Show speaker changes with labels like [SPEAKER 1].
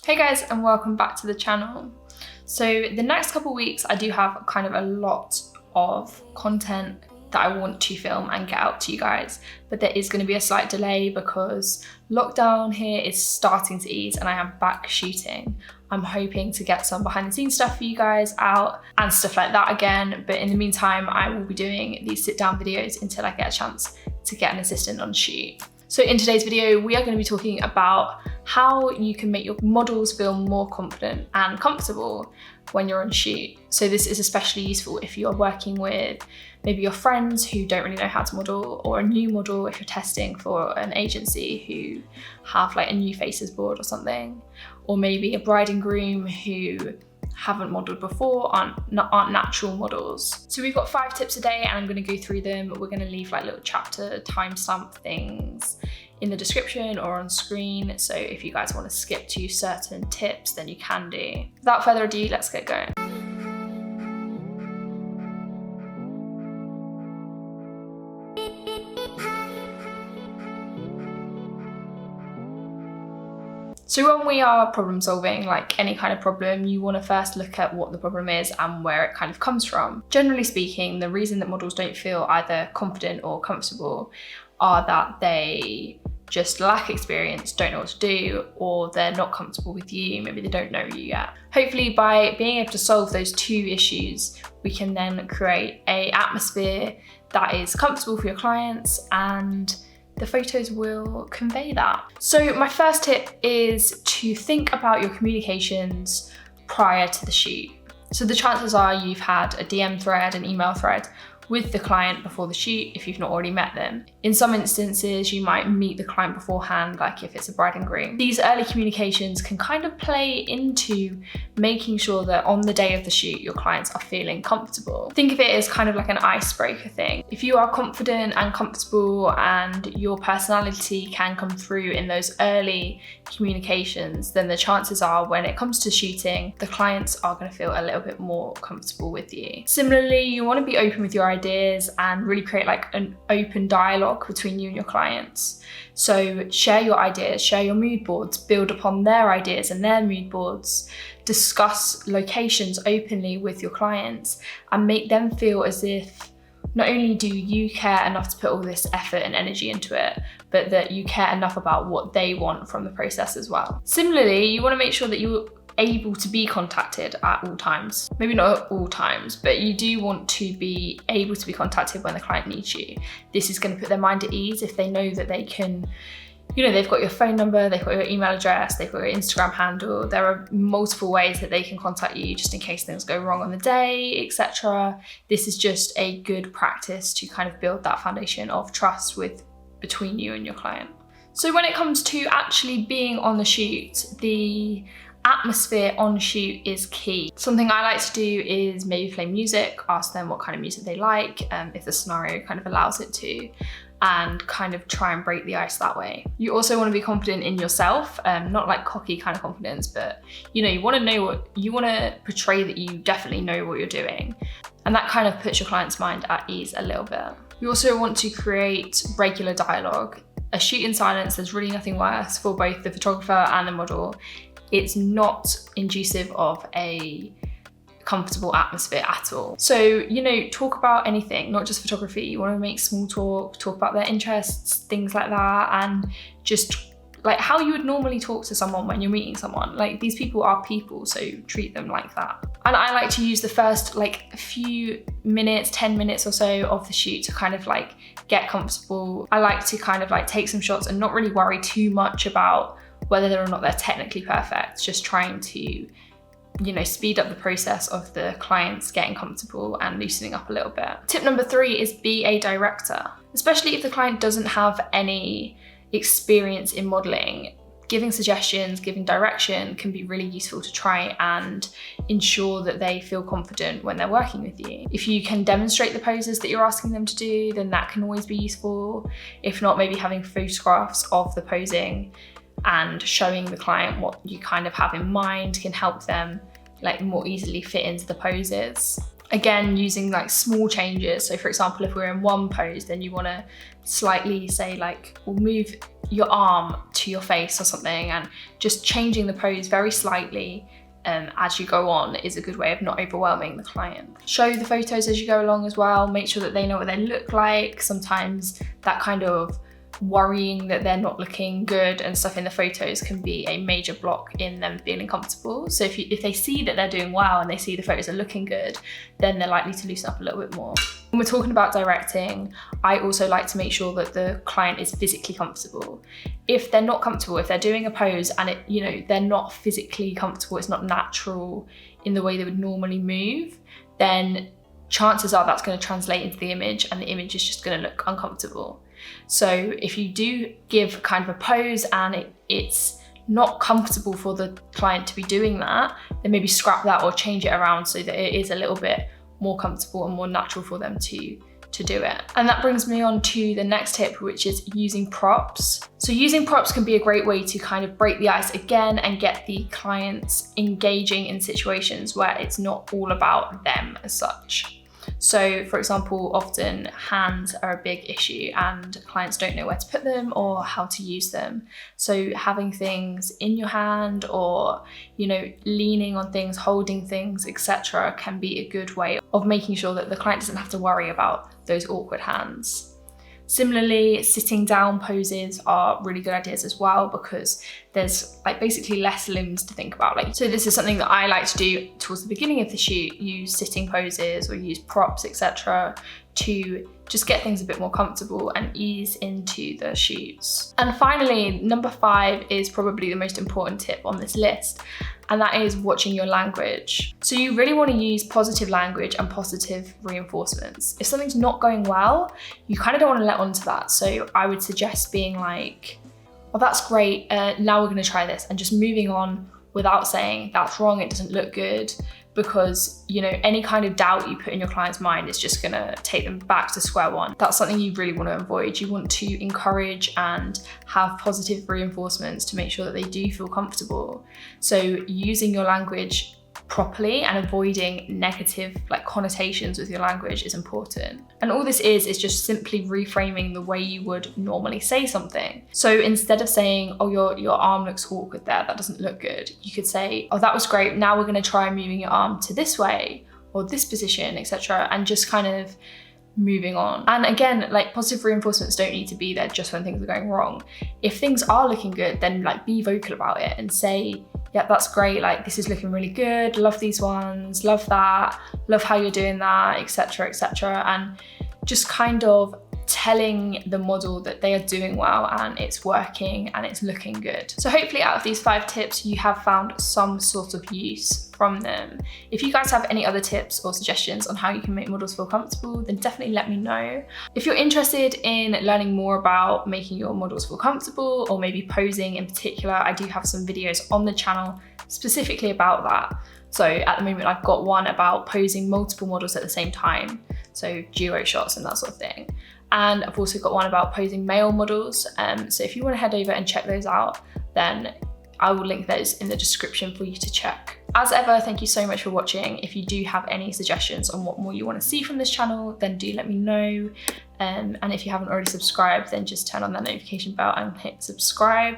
[SPEAKER 1] Hey guys, and welcome back to the channel. So the next couple of weeks I do have kind of a lot of content that I want to film and get out to you guys, but there is going to be a slight delay because lockdown here is starting to ease and I am back shooting. I'm hoping to get some behind the scenes stuff for you guys out and stuff like that again, but in the meantime I will be doing these sit down videos until I get a chance to get an assistant on shoot. So in today's video, we are going to be talking about how you can make your models feel more confident and comfortable when you're on shoot. So this is especially useful if you are working with maybe your friends who don't really know how to model, or a new model if you're testing for an agency who have like a new faces board or something, or maybe a bride and groom who haven't modelled before, aren't natural models. So we've got 5 tips a day and I'm going to go through them. We're going to leave like little chapter timestamp things in the description or on screen, so if you guys want to skip to certain tips then you can do. Without further ado, let's get going. So when we are problem solving, like any kind of problem, you want to first look at what the problem is and where it kind of comes from. Generally speaking, the reason that models don't feel either confident or comfortable are that they just lack experience, don't know what to do, or they're not comfortable with you, maybe they don't know you yet. Hopefully by being able to solve those 2 issues, we can then create an atmosphere that is comfortable for your clients and the photos will convey that. So my first tip is to think about your communications prior to the shoot. So the chances are you've had a DM thread, an email thread with the client before the shoot if you've not already met them. In some instances, you might meet the client beforehand, like if it's a bride and groom. These early communications can kind of play into making sure that on the day of the shoot, your clients are feeling comfortable. Think of it as kind of like an icebreaker thing. If you are confident and comfortable and your personality can come through in those early communications, then the chances are when it comes to shooting, the clients are going to feel a little bit more comfortable with you. Similarly, you want to be open with your ideas and really create like an open dialogue between you and your clients. So share your ideas, share your mood boards, build upon their ideas and their mood boards, discuss locations openly with your clients and make them feel as if not only do you care enough to put all this effort and energy into it, but that you care enough about what they want from the process as well. Similarly, you want to make sure that you're able to be contacted at all times. Maybe not at all times, but you do want to be able to be contacted when the client needs you. This is going to put their mind at ease if they know that they can, they've got your phone number, they've got your email address, they've got your Instagram handle. There are multiple ways that they can contact you just in case things go wrong on the day, etc. This is just a good practice to kind of build that foundation of trust between you and your client. So when it comes to actually being on the shoot, the atmosphere on shoot is key. Something I like to do is maybe play music, ask them what kind of music they like, if the scenario kind of allows it to, and kind of try and break the ice that way. You also want to be confident in yourself, not like cocky kind of confidence, but you want to portray that you definitely know what you're doing. And that kind of puts your client's mind at ease a little bit. You also want to create regular dialogue. A shoot in silence, there's really nothing worse for both the photographer and the model. It's not inducive of a comfortable atmosphere at all. So, talk about anything, not just photography. You want to make small talk about their interests, things like that, and just like how you would normally talk to someone when you're meeting someone. Like, these people are people, so treat them like that. And I like to use the first like few minutes, 10 minutes or so of the shoot to kind of like get comfortable. I like to kind of like take some shots and not really worry too much about whether or not they're technically perfect, just trying to, speed up the process of the clients getting comfortable and loosening up a little bit. Tip number 3 is be a director. Especially if the client doesn't have any experience in modeling, giving suggestions, giving direction can be really useful to try and ensure that they feel confident when they're working with you. If you can demonstrate the poses that you're asking them to do, then that can always be useful. If not, maybe having photographs of the posing and showing the client what you kind of have in mind can help them like more easily fit into the poses. Again, using like small changes. So for example, if we're in one pose, then you want to slightly say like, we'll move your arm to your face or something, and just changing the pose very slightly as you go on is a good way of not overwhelming the client. Show the photos as you go along as well. Make sure that they know what they look like. Sometimes that kind of worrying that they're not looking good and stuff in the photos can be a major block in them feeling comfortable. So if they see that they're doing well and they see the photos are looking good, then they're likely to loosen up a little bit more. When we're talking about directing, I also like to make sure that the client is physically comfortable. If they're not comfortable, if they're doing a pose and they're not physically comfortable, it's not natural in the way they would normally move, then chances are that's going to translate into the image, and the image is just going to look uncomfortable. So if you do give kind of a pose and it's not comfortable for the client to be doing that, then maybe scrap that or change it around so that it is a little bit more comfortable and more natural for them to do it. And that brings me on to the next tip, which is using props. So using props can be a great way to kind of break the ice again and get the clients engaging in situations where it's not all about them as such. So for example, often hands are a big issue and clients don't know where to put them or how to use them. So having things in your hand or, leaning on things, holding things, etc. can be a good way of making sure that the client doesn't have to worry about those awkward hands. Similarly, sitting down poses are really good ideas as well, because there's like basically less limbs to think about. So this is something that I like to do towards the beginning of the shoot, use sitting poses or use props, etc. to just get things a bit more comfortable and ease into the shoots. And finally, number 5 is probably the most important tip on this list, and that is watching your language. So you really want to use positive language and positive reinforcements. If something's not going well, you kind of don't want to let on to that. So I would suggest being like, well, that's great, now we're going to try this, and just moving on without saying that's wrong, it doesn't look good, because any kind of doubt you put in your client's mind is just going to take them back to square one. That's something you really want to avoid. You want to encourage and have positive reinforcements to make sure that they do feel comfortable. So using your language properly and avoiding negative connotations with your language is important. And all this is just simply reframing the way you would normally say something. So instead of saying, oh, your arm looks awkward there, that doesn't look good, you could say, oh, that was great, now we're going to try moving your arm to this way or this position, etc. and just kind of moving on. And again, positive reinforcements don't need to be there just when things are going wrong. If things are looking good, then be vocal about it and say, yeah, that's great, this is looking really good, love these ones, love that, love how you're doing that, etc., etc. And just kind of telling the model that they are doing well and it's working and it's looking good. So hopefully out of these 5 tips, you have found some sort of use from them. If you guys have any other tips or suggestions on how you can make models feel comfortable, then definitely let me know. If you're interested in learning more about making your models feel comfortable, or maybe posing in particular, I do have some videos on the channel specifically about that. So at the moment, I've got one about posing multiple models at the same time, so duo shots and that sort of thing. And I've also got one about posing male models. So if you want to head over and check those out, then I will link those in the description for you to check. As ever, thank you so much for watching. If you do have any suggestions on what more you want to see from this channel, then do let me know. And if you haven't already subscribed, then just turn on that notification bell and hit subscribe.